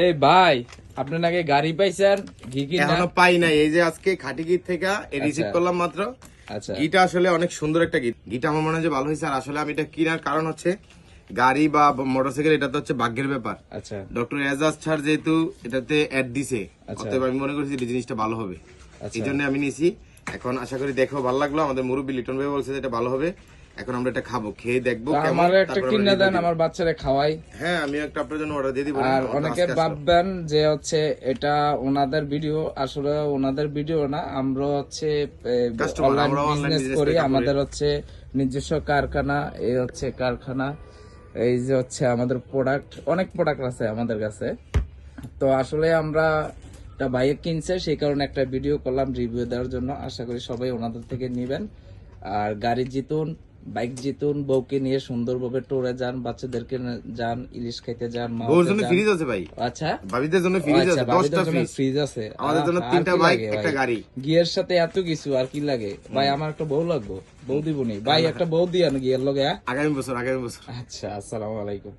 এই ভাই আপনি নাকি গাড়ি পাইছেন ঘি কিনা? এখনো পাই নাই, এই যে আজকে খাটি গিট থেকে রিসিভ করলাম মাত্র। আচ্ছা ঘিটা আসলে অনেক সুন্দর একটা গিট, ঘিটা আমার মনে হয় যে ভালো হয়েছে। আর আসলে আমি এটা কেনার কারণ হচ্ছে গাড়ি বা মোটরসাইকেল এটা তো হচ্ছে ভাগ্যের ব্যাপার। আচ্ছা ডক্টর এজাজ স্যার যেহেতু এটাতে অ্যাড দিছে, আচ্ছা। অতএব আমি মনে করছি এই জিনিসটা ভালো হবে, আচ্ছা। এই জন্য আমি নিছি। এখন আশা করি দেখো ভালো লাগলো, আমাদের মুরব্বী লিটন ভাই বলছে যে এটা ভালো হবে। এখন আমরা এটা খাবো, খেয়ে দেখবো তা কেমন, আমার একটা তারপর কিনে আমরা দেন, review দিব। আমার বাচ্চারে খাওয়াই। হ্যাঁ, আমি একটা আপনার জন্য অর্ডার দিয়ে দিব। আর আমার তো অনেকে আজকে আসলো। ভাববেন যে হচ্ছে এটা ওনাদের ভিডিও, আসলে ওনাদের ভিডিও না, আমরা হচ্ছে Customer, অনলাইন আমরা online বিজনেস business করি। করে আমাদের হচ্ছে নিজস্ব কারখানা, এই হচ্ছে কারখানা, এই যে হচ্ছে আমাদের প্রোডাক্ট, অনেক প্রোডাক্ট আছে আমাদের কাছে। তো আসলে আমরা একটা বাইক কিনছে, সেই কারণে একটা ভিডিও করলাম রিভিউ দেওয়ার জন্য। আশা করি সবাই ওনাদের থেকে নেবেন। আর গাড়ি জিতুন, বাইক জিতুন, বউকে নিয়ে সুন্দরভাবে ট্যুরে যান, বাচ্চাদেরকে যান, ইলিশ খাইতে যান, বউর মাওতে জন্য যান। ফ্রিজ আছে ভাই, আচ্ছা ভাবিদের জন্য ফ্রিজ আচ্ছা, আছে, বাবিদের 10টা জন্য ফ্রিজ, ফ্রিজ আছে, আমাদের জন্য আর 3টা কি বাইক, লাগে একটা ভাই? গাড়ি। গিয়ের সাথে এত কিছু আর কি লাগে ভাই? আমার একটা বউ লাগবে, বউ দিবনি ভাই, একটা বউ দিয়ে গিয়ের লগে। আগামী বছর। আচ্ছা, আসসালামু আলাইকুম।